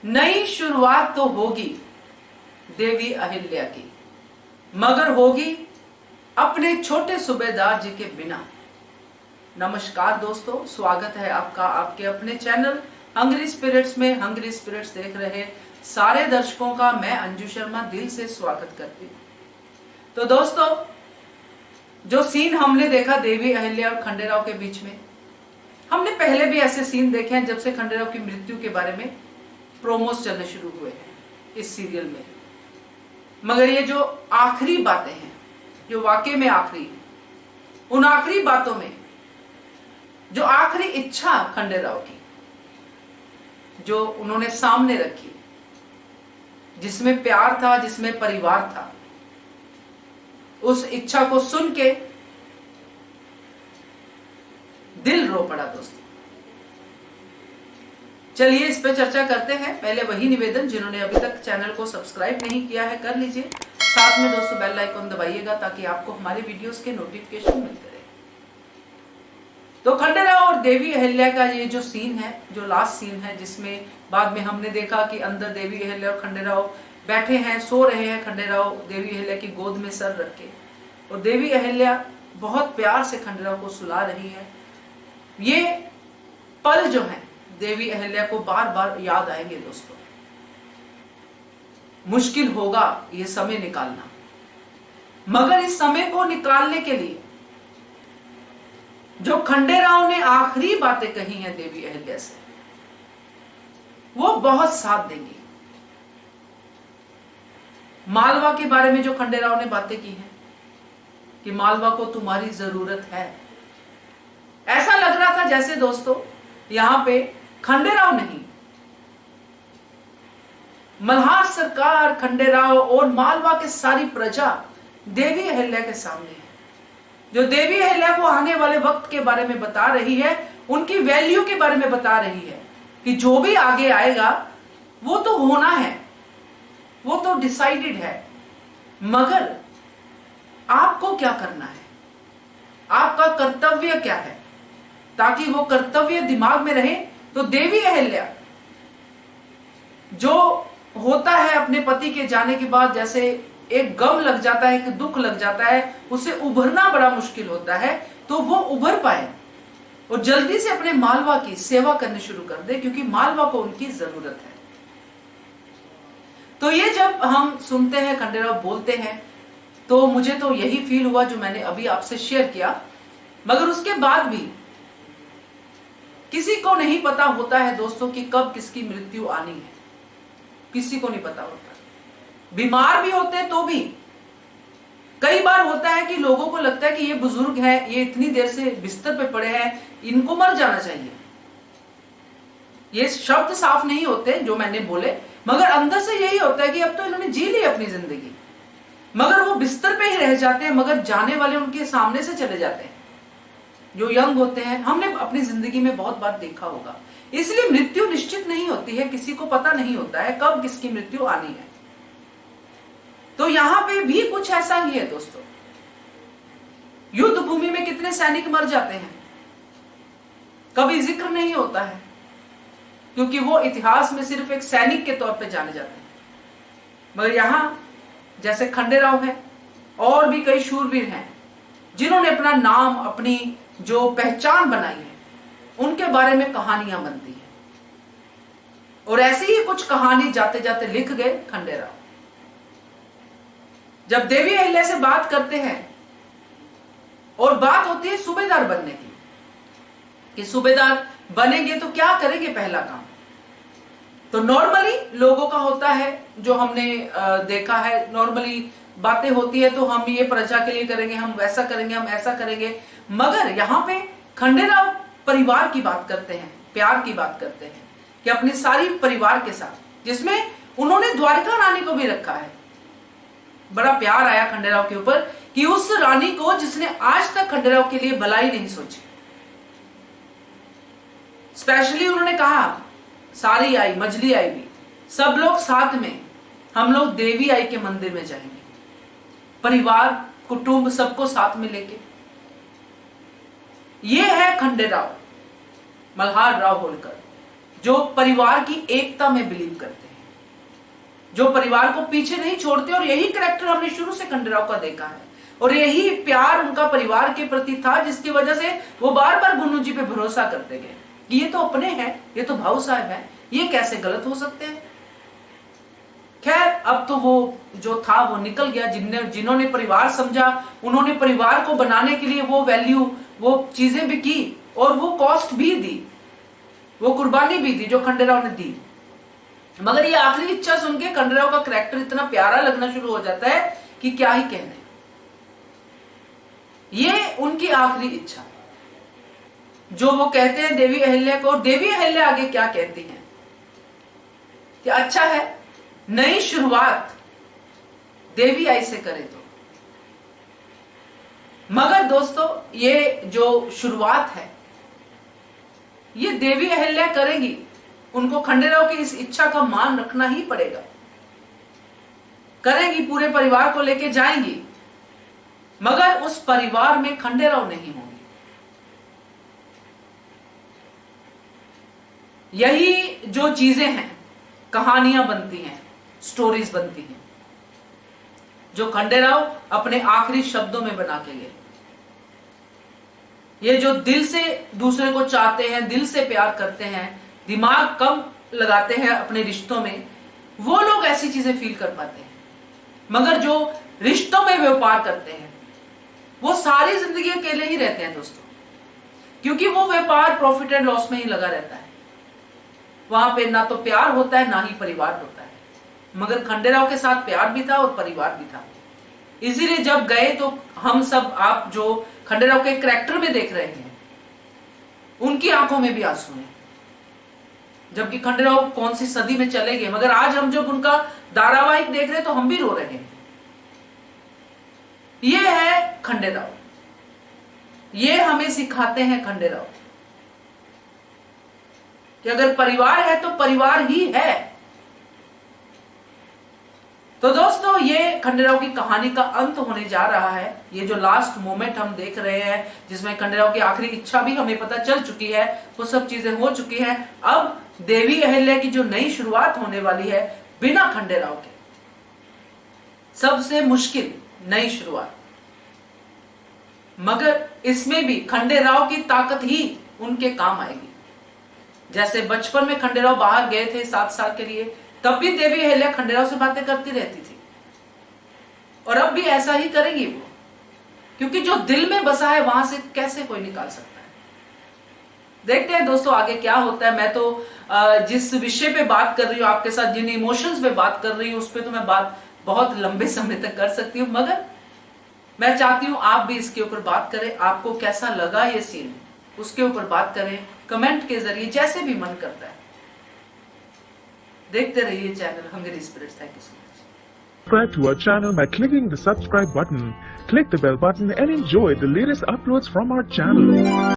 नई शुरुआत तो होगी देवी अहिल्या की, मगर होगी अपने छोटे सूबेदार जी के बिना। नमस्कार दोस्तों, स्वागत है आपका आपके अपने चैनल हंग्री स्पिरिट्स में। हंग्री स्पिरिट्स देख रहे सारे दर्शकों का मैं अंजू शर्मा दिल से स्वागत करती हूँ। तो दोस्तों, जो सीन हमने देखा देवी अहिल्या और खंडेराव के बीच में, हमने पहले भी ऐसे सीन देखे हैं जब से खंडेराव की मृत्यु के बारे में प्रोमोस चलने शुरू हुए हैं इस सीरियल में। मगर ये जो आखिरी बातें हैं, जो वाकई में आखिरी, उन आखिरी बातों में जो आखिरी इच्छा खंडेराव की जो उन्होंने सामने रखी, जिसमें प्यार था, जिसमें परिवार था, उस इच्छा को सुन के दिल रो पड़ा दोस्तों। चलिए इस पे चर्चा करते हैं। पहले वही निवेदन, जिन्होंने अभी तक चैनल को सब्सक्राइब नहीं किया है कर लीजिए, साथ में दोस्तों बेल आइकन दबाइएगा ताकि आपको हमारे वीडियोस के नोटिफिकेशन मिलते रहे। तो खंडेराव और देवी अहिल्या का ये जो सीन है, जो लास्ट सीन है, जिसमें बाद में हमने देखा कि अंदर देवी अहिल्या और खंडेराव बैठे हैं, सो रहे हैं। खंडेराव देवी अहिल्या की गोद में सर रख के, और देवी अहिल्या बहुत प्यार से खंडेराव को सुला रही है। ये पल जो है देवी अहिल्या को बार बार याद आएंगे दोस्तों। मुश्किल होगा ये समय निकालना, मगर इस समय को निकालने के लिए जो खंडेराव ने आखिरी बातें कही हैं देवी अहिल्या से, वो बहुत साथ देंगी। मालवा के बारे में जो खंडेराव ने बातें की हैं कि मालवा को तुम्हारी जरूरत है, ऐसा लग रहा था जैसे दोस्तों यहां पे खंडेराव नहीं, मल्हार सरकार, खंडेराव और मालवा के सारी प्रजा देवी अहिल्या के सामने है, जो देवी अहिल्या को आने वाले वक्त के बारे में बता रही है, उनकी वैल्यू के बारे में बता रही है कि जो भी आगे आएगा वो तो होना है, वो तो डिसाइडेड है, मगर आपको क्या करना है, आपका कर्तव्य क्या है। ताकि वो कर्तव्य दिमाग में रहे तो देवी अहिल्या, जो होता है अपने पति के जाने के बाद जैसे एक गम लग जाता है, एक दुख लग जाता है, उसे उभरना बड़ा मुश्किल होता है, तो वो उभर पाए और जल्दी से अपने मालवा की सेवा करनी शुरू कर दे, क्योंकि मालवा को उनकी जरूरत है। तो ये जब हम सुनते हैं, खंडेराव बोलते हैं, तो मुझे तो यही फील हुआ जो मैंने अभी आपसे शेयर किया। मगर उसके बाद भी किसी को नहीं पता होता है दोस्तों कि कब किसकी मृत्यु आनी है, किसी को नहीं पता होता। बीमार भी होते हैं तो भी कई बार होता है कि लोगों को लगता है कि ये बुजुर्ग है, ये इतनी देर से बिस्तर पे पड़े हैं, इनको मर जाना चाहिए। ये शब्द साफ नहीं होते जो मैंने बोले, मगर अंदर से यही होता है कि अब तो इन्होंने जी ली अपनी जिंदगी, मगर वो बिस्तर पे ही रह जाते हैं, मगर जाने वाले उनके सामने से चले जाते हैं। जो यंग होते हैं, हमने अपनी जिंदगी में बहुत बार देखा होगा। इसलिए मृत्यु निश्चित नहीं होती है, किसी को पता नहीं होता है कब किसकी मृत्यु आनी है। तो यहां पे भी कुछ ऐसा ही है दोस्तों। युद्ध भूमि में कितने सैनिक मर जाते हैं, कभी जिक्र नहीं होता है, क्योंकि वो इतिहास में सिर्फ एक सैनिक के तौर पे जाने जाते हैं। मगर यहां जैसे खंडेराव है और भी कई शूरवीर हैं जिन्होंने अपना नाम, अपनी जो पहचान बनाई है, उनके बारे में कहानियां बनती हैं। और ऐसी ही कुछ कहानी जाते जाते लिख गए खंडेराव। जब देवी अहिल्या से बात करते हैं और बात होती है सूबेदार बनने की, कि सूबेदार बनेंगे तो क्या करेंगे पहला काम, तो नॉर्मली लोगों का होता है, जो हमने देखा है, नॉर्मली बातें होती है तो हम ये प्रजा के लिए करेंगे, हम वैसा करेंगे, हम ऐसा करेंगे। मगर यहाँ पे खंडेराव परिवार की बात करते हैं, प्यार की बात करते हैं कि अपने सारी परिवार के साथ, जिसमें उन्होंने द्वारिका रानी को भी रखा है। बड़ा प्यार आया खंडेराव के ऊपर कि उस रानी को जिसने आज तक खंडेराव के लिए भलाई नहीं सोची। स्पेशली उन्होंने कहा सारी आई, मजली आई भी, सब लोग साथ में, हम लोग देवी आई के मंदिर में जाएंगे, परिवार, कुटुंब सबको साथ में लेके। ये है खंडेराव, मल्हार राव होलकर, जो परिवार की एकता में बिलीव करते हैं, जो परिवार को पीछे नहीं छोड़ते। और यही कैरेक्टर हमने शुरू से खंडेराव का देखा है, और यही प्यार उनका परिवार के प्रति था, जिसकी वजह से वो बार बार गुन्नू जी पे भरोसा करते गए कि ये तो अपने हैं, ये तो भाऊ साहब हैं, ये कैसे गलत हो सकते हैं। खैर, अब तो वो जो था वो निकल गया। जिन्होंने परिवार समझा, उन्होंने परिवार को बनाने के लिए वो वैल्यू, वो चीजें भी की, और वो कॉस्ट भी दी, वो कुर्बानी भी दी जो खंडेराव ने दी। मगर ये आखिरी इच्छा सुन के खंडेराव का कैरेक्टर इतना प्यारा लगना शुरू हो जाता है कि क्या ही कहने। ये उनकी आखिरी इच्छा जो वो कहते हैं देवी अहिल्या को, और देवी अहिल्या आगे क्या कहती हैं कि अच्छा है, नई शुरुआत देवी आई से करे तो। मगर दोस्तों, ये जो शुरुआत है ये देवी अहिल्या करेंगी, उनको खंडेराव की इस इच्छा का मान रखना ही पड़ेगा। करेंगी, पूरे परिवार को लेके जाएंगी, मगर उस परिवार में खंडेराव नहीं होंगे। यही जो चीजें हैं, कहानियां बनती हैं, स्टोरीज बनती हैं, जो खंडेराव अपने आखिरी शब्दों में बना के गए। ये जो दिल से दूसरे को चाहते हैं, दिल से प्यार करते हैं, दिमाग कम लगाते हैं अपने रिश्तों में, वो लोग ऐसी चीजें फील कर पाते हैं। मगर जो रिश्तों में व्यापार करते हैं वो सारी जिंदगी अकेले ही रहते हैं दोस्तों, क्योंकि वो व्यापार प्रॉफिट एंड लॉस में ही लगा रहता है। वहां पे ना तो प्यार होता है, ना ही परिवार होता है। मगर खंडेराव के साथ प्यार भी था और परिवार भी था। इसीलिए जब गए तो हम सब, आप जो खंडेराव के कैरेक्टर में देख रहे हैं, उनकी आंखों में भी आंसू हैं। जबकि खंडेराव कौन सी सदी में चले गए, मगर आज हम जब उनका धारावाहिक देख रहे हैं तो हम भी रो रहे हैं। ये है खंडेराव, ये हमें सिखाते हैं खंडेराव कि अगर परिवार है तो परिवार ही है। तो दोस्तों, ये खंडेराव की कहानी का अंत होने जा रहा है। ये जो लास्ट मोमेंट हम देख रहे हैं, जिसमें खंडेराव की आखिरी इच्छा भी हमें पता चल चुकी है, वो सब चीजें हो चुकी हैं। अब देवी अहिल्या की जो नई शुरुआत होने वाली है बिना खंडेराव के, सबसे मुश्किल नई शुरुआत। मगर इसमें भी खंडेराव की ताकत ही उनके काम आएगी। जैसे बचपन में खंडेराव बाहर गए थे 7 साल के लिए, तब भी देवी अहिल्या खंडेराव से बातें करती रहती थी, और अब भी ऐसा ही करेगी वो, क्योंकि जो दिल में बसा है वहां से कैसे कोई निकाल सकता है। देखते हैं दोस्तों आगे क्या होता है। मैं तो जिस विषय पे बात कर रही हूँ आपके साथ, जिन इमोशंस पे बात कर रही हूँ, उस पे तो मैं बात बहुत लंबे समय तक कर सकती हूँ, मगर मैं चाहती हूँ आप भी इसके ऊपर बात करें। आपको कैसा लगा ये सीन, उसके ऊपर बात करें कमेंट के जरिए, जैसे भी मन करता है। देखते रहिए channel Hungry Spirits. Thank you so much. Subscribe to our channel by clicking the subscribe button. Click the bell button and enjoy the latest uploads from our channel.